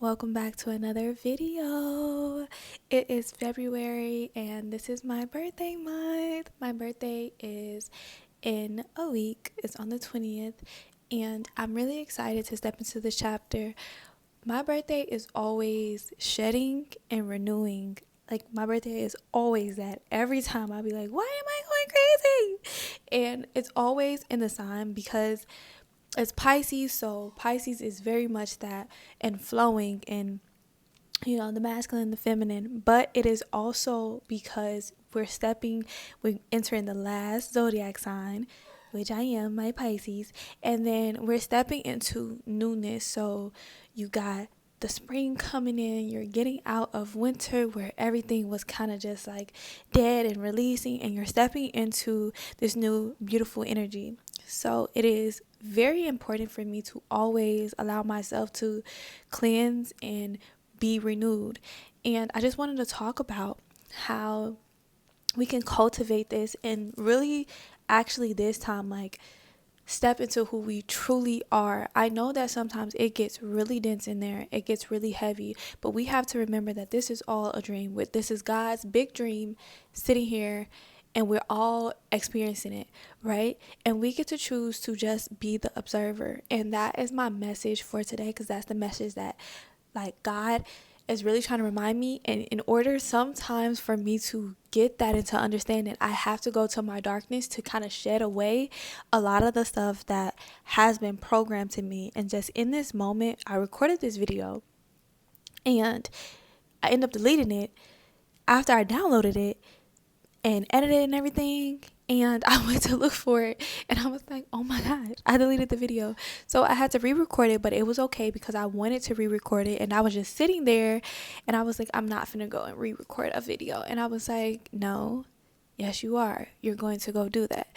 Welcome back to another video. It is February and this is my birthday month. My birthday is in a week. It's on the 20th and I'm really excited to step into this chapter. My birthday is always shedding and renewing. Like my birthday is always that. Every time I'll be like, why am I going crazy? And it's always in the sign because it's Pisces, so Pisces is very much that and flowing and the masculine and the feminine, but it is also because we're entering the last zodiac sign, which I am, my Pisces, and then we're stepping into newness. So you got the spring coming in, you're getting out of winter where everything was kind of just like dead and releasing, and you're stepping into this new beautiful energy. So it is very important for me to always allow myself to cleanse and be renewed. And I just wanted to talk about how we can cultivate this and really actually this time like step into who we truly are. I know that sometimes it gets really dense in there, it gets really heavy, but we have to remember that this is all a dream. This is God's big dream sitting here and we're all experiencing it, right? And we get to choose to just be the observer. And that is my message for today, because that's the message that like God is really trying to remind me. And in order sometimes for me to get that into understanding, I have to go to my darkness to kind of shed away a lot of the stuff that has been programmed to me. And just in this moment, I recorded this video and I ended up deleting it after I downloaded it and edited and everything, and I went to look for it and I was like, oh my gosh, I deleted the video. So I had to re-record it, but it was okay because I wanted to re-record it, and I was just sitting there and I was like, I'm not finna go and re-record a video. And I was like, no, yes you are, you're going to go do that.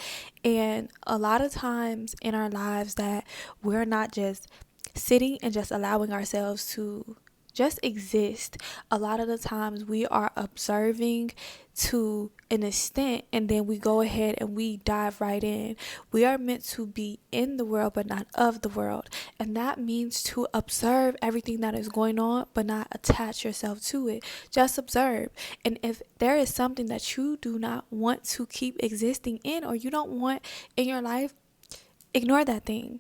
And a lot of times in our lives that we're not just sitting and just allowing ourselves to just exist. A lot of the times we are observing to an extent, and then we go ahead and we dive right in. We are meant to be in the world but not of the world, and that means to observe everything that is going on but not attach yourself to it. Just observe. And if there is something that you do not want to keep existing in, or you don't want in your life, ignore that thing.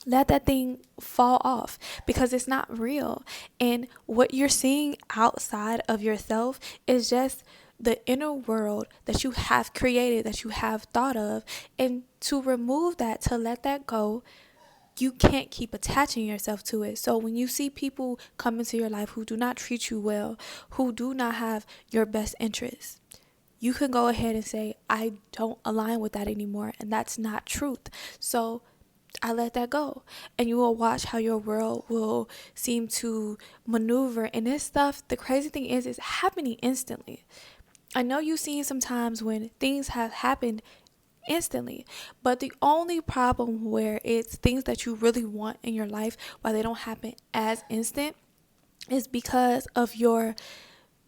Let that thing fall off because it's not real. And what you're seeing outside of yourself is just the inner world that you have created, that you have thought of. And to remove that, to let that go, you can't keep attaching yourself to it. So when you see people come into your life who do not treat you well, who do not have your best interests, you can go ahead and say, I don't align with that anymore. And that's not truth. So I let that go, and you will watch how your world will seem to maneuver. And this stuff, the crazy thing is, it's happening instantly. I know you've seen sometimes when things have happened instantly, but the only problem where it's things that you really want in your life, why they don't happen as instant, is because of your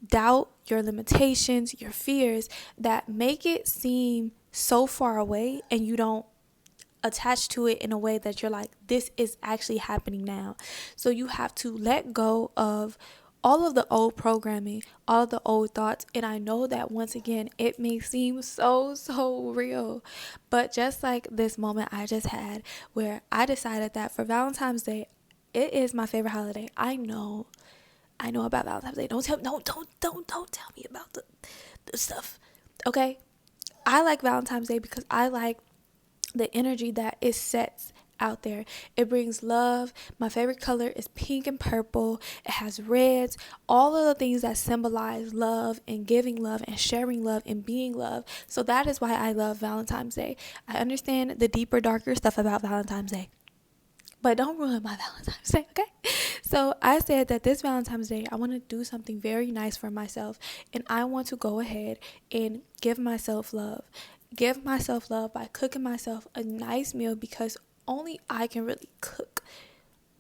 doubt, your limitations, your fears that make it seem so far away, and you don't attached to it in a way that you're like, this is actually happening now. So you have to let go of all of the old programming, all of the old thoughts. And I know that once again, it may seem so real, but just like this moment I just had where I decided that for Valentine's Day, it is my favorite holiday. I know about Valentine's Day. Don't tell me about the stuff. Okay? I like Valentine's Day because I like the energy that it sets out there. It brings love. My favorite color is pink and purple. It has reds, all of the things that symbolize love and giving love and sharing love and being love. So that is why I love Valentine's Day. I understand the deeper, darker stuff about Valentine's Day, but don't ruin my Valentine's Day, okay? So I said that this Valentine's Day, I want to do something very nice for myself, and I want to go ahead and give myself love. Give myself love by cooking myself a nice meal, because only I can really cook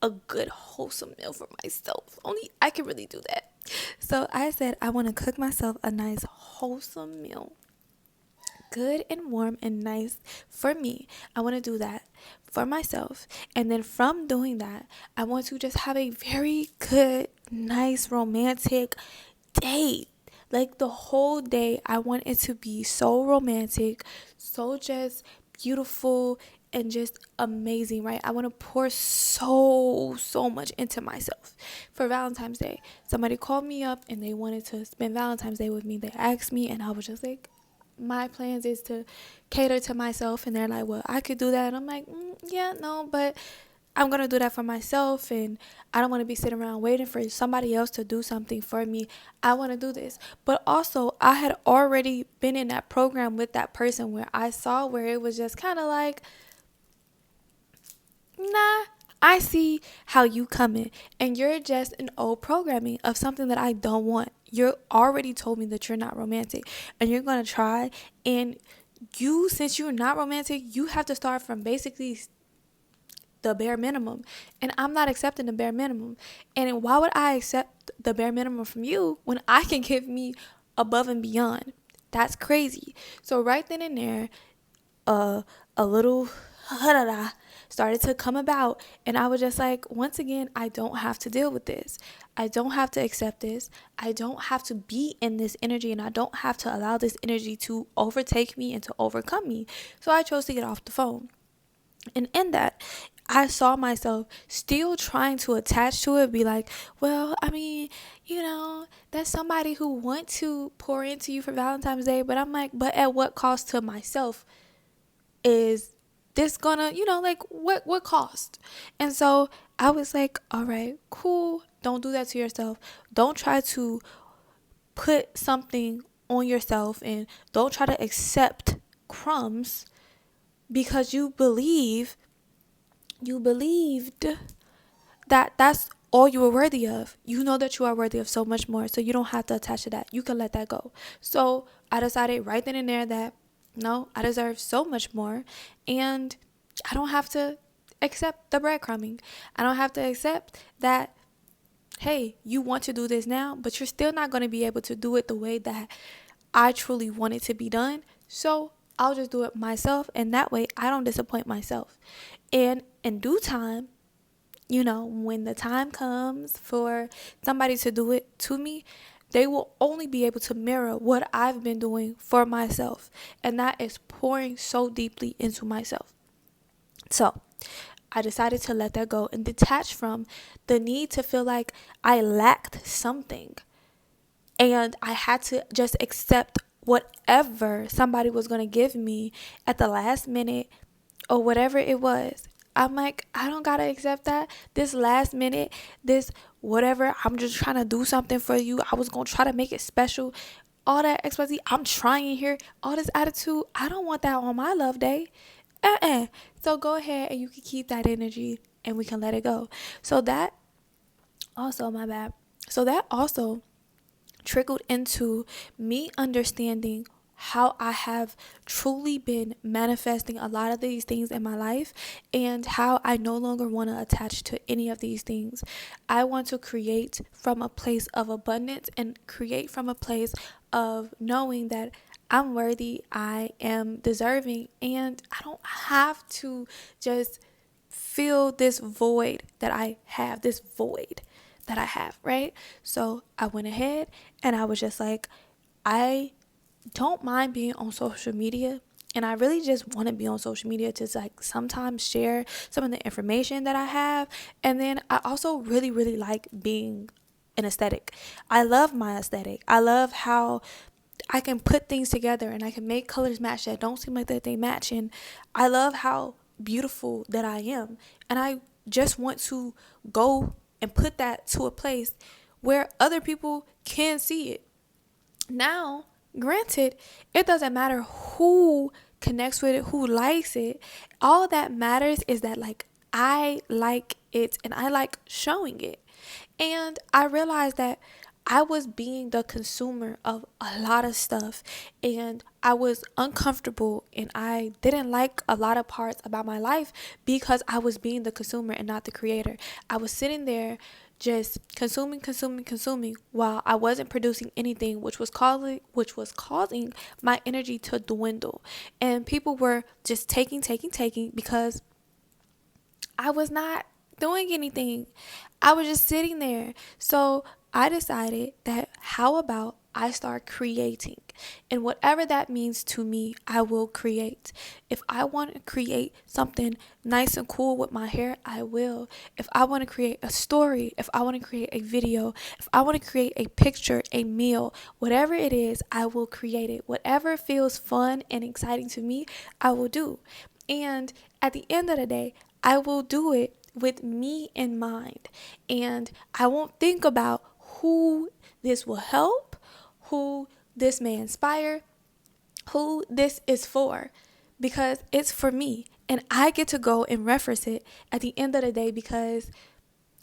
a good wholesome meal for myself. Only I can really do that. So I said I want to cook myself a nice wholesome meal, good and warm and nice for me. I want to do that for myself. And then from doing that, I want to just have a very good, nice, romantic date. Like the whole day, I want it to be so romantic, so just beautiful and just amazing, right? I want to pour so much into myself. For Valentine's Day, somebody called me up and they wanted to spend Valentine's Day with me. They asked me, and I was just like, my plans is to cater to myself. And they're like, well, I could do that. And I'm like, yeah, no, but I'm going to do that for myself, and I don't want to be sitting around waiting for somebody else to do something for me. I want to do this. But also, I had already been in that program with that person where I saw where it was just kind of like, nah, I see how you coming, and you're just an old programming of something that I don't want. You already told me that you're not romantic, and you're going to try, and since you're not romantic, you have to start from basically the bare minimum, and I'm not accepting the bare minimum. And why would I accept the bare minimum from you when I can give me above and beyond? That's crazy. So right then and there, a little started to come about, and I was just like, once again, I don't have to deal with this. I don't have to accept this. I don't have to be in this energy, and I don't have to allow this energy to overtake me and to overcome me. So I chose to get off the phone. And in that, I saw myself still trying to attach to it, be like, well, I mean, that's somebody who want to pour into you for Valentine's Day. But I'm like, but at what cost to myself is this gonna, like what cost? And so I was like, all right, cool. Don't do that to yourself. Don't try to put something on yourself, and don't try to accept crumbs because you believed that that's all you were worthy of. You know that you are worthy of so much more, so you don't have to attach to that. You can let that go. So I decided right then and there that no, I deserve so much more, and I don't have to accept the breadcrumbing. I don't have to accept that, hey, you want to do this now, but you're still not going to be able to do it the way that I truly want it to be done. So I'll just do it myself, and that way I don't disappoint myself. And in due time, when the time comes for somebody to do it to me, they will only be able to mirror what I've been doing for myself. And that is pouring so deeply into myself. So I decided to let that go and detach from the need to feel like I lacked something. And I had to just accept whatever somebody was going to give me at the last minute or whatever it was. I'm like, I don't got to accept that. This last minute, this whatever, I'm just trying to do something for you. I was going to try to make it special. All that XYZ, I'm trying here. All this attitude, I don't want that on my love day. So go ahead and you can keep that energy and we can let it go. So that also, my bad. So that also trickled into me understanding how I have truly been manifesting a lot of these things in my life, and how I no longer want to attach to any of these things. I want to create from a place of abundance and create from a place of knowing that I'm worthy, I am deserving, and I don't have to just feel this void that I have, right? So I went ahead and I was just like, I don't mind being on social media, and I really just want to be on social media to like sometimes share some of the information that I have. And then I also really like being an aesthetic. I love my aesthetic. I love how I can put things together and I can make colors match that don't seem like that they match, and I love how beautiful that I am, and I just want to go and put that to a place where other people can see it. Now, granted, it doesn't matter who connects with it, who likes it. All that matters is that like I like it and I like showing it. And I realized that I was being the consumer of a lot of stuff, and I was uncomfortable, and I didn't like a lot of parts about my life because I was being the consumer and not the creator. I was sitting there just consuming while I wasn't producing anything, which was causing my energy to dwindle. And people were just taking because I was not doing anything. I was just sitting there. So I decided that how about I start creating? And whatever that means to me, I will create. If I want to create something nice and cool with my hair, I will. If I want to create a story, if I want to create a video, if I want to create a picture, a meal, whatever it is, I will create it. Whatever feels fun and exciting to me, I will do. And at the end of the day, I will do it with me in mind. And I won't think about who this will help, who this may inspire, who this is for, because it's for me. And I get to go and reference it at the end of the day because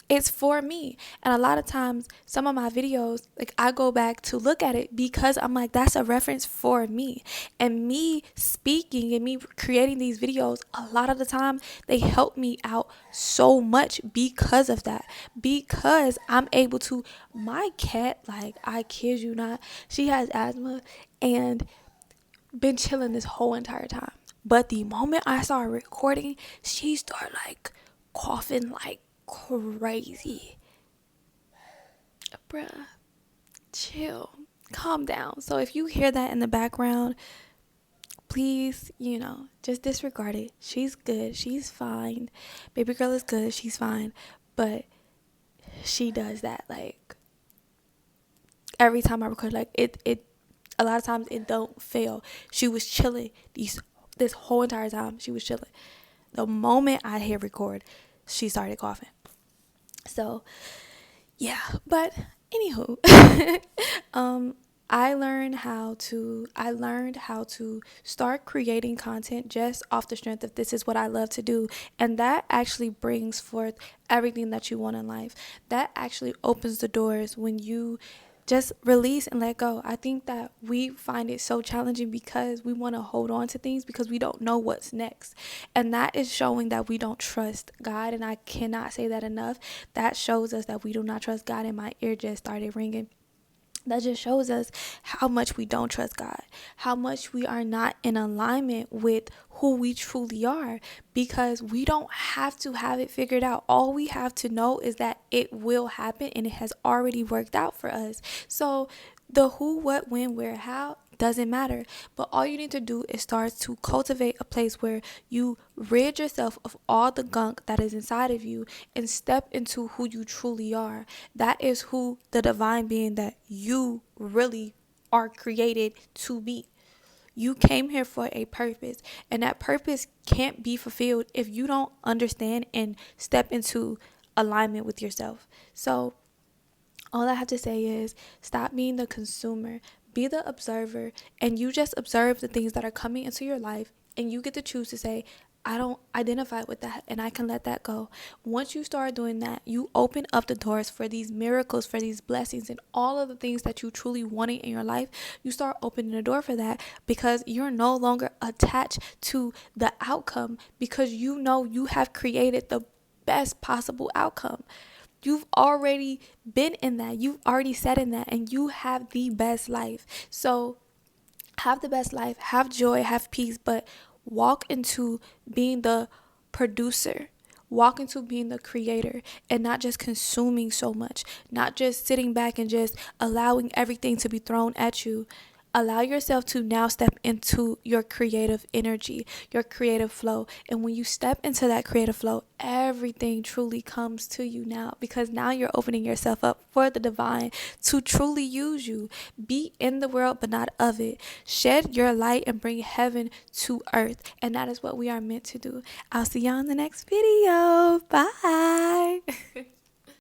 it's for me. And a lot of times, some of my videos, like I go back to look at it because I'm like, that's a reference for me. And me speaking and me creating these videos, a lot of the time, they help me out so much because of that. Because I'm able to, my cat, like, I kid you not, she has asthma and been chilling this whole entire time. But the moment I started recording, she started like coughing like crazy. Bruh, chill, calm down. So if you hear that in the background, please, just disregard it. She's good. She's fine. Baby girl is good. She's fine. But she does that like every time I record. Like it a lot of times it don't fail. She was chilling this whole entire time. She was chilling. The moment I hit record, she started coughing. So yeah, but anywho, I learned how to start creating content just off the strength of this is what I love to do, and that actually brings forth everything that you want in life. That actually opens the doors when you just release and let go. I think that we find it so challenging because we want to hold on to things because we don't know what's next. And that is showing that we don't trust God. And I cannot say that enough. That shows us that we do not trust God. And my ear just started ringing. That just shows us how much we don't trust God, how much we are not in alignment with who we truly are, because we don't have to have it figured out. All we have to know is that it will happen and it has already worked out for us. So the who, what, when, where, how doesn't matter. But all you need to do is start to cultivate a place where you rid yourself of all the gunk that is inside of you and step into who you truly are. That is who the divine being that you really are created to be. You came here for a purpose, and that purpose can't be fulfilled if you don't understand and step into alignment with yourself. So all I have to say is stop being the consumer, be the observer, and you just observe the things that are coming into your life, and you get to choose to say, I don't identify with that, and I can let that go. Once you start doing that, you open up the doors for these miracles, for these blessings, and all of the things that you truly wanted in your life. You start opening the door for that because you're no longer attached to the outcome, because you know you have created the best possible outcome. You've already been in that. You've already sat in that, and you have the best life. So have the best life, have joy, have peace, but walk into being the producer. Walk into being the creator and not just consuming so much, not just sitting back and just allowing everything to be thrown at you. Allow yourself to now step into your creative energy, your creative flow. And when you step into that creative flow, everything truly comes to you now, because now you're opening yourself up for the divine to truly use you. Be in the world, but not of it. Shed your light and bring heaven to earth. And that is what we are meant to do. I'll see y'all in the next video. Bye.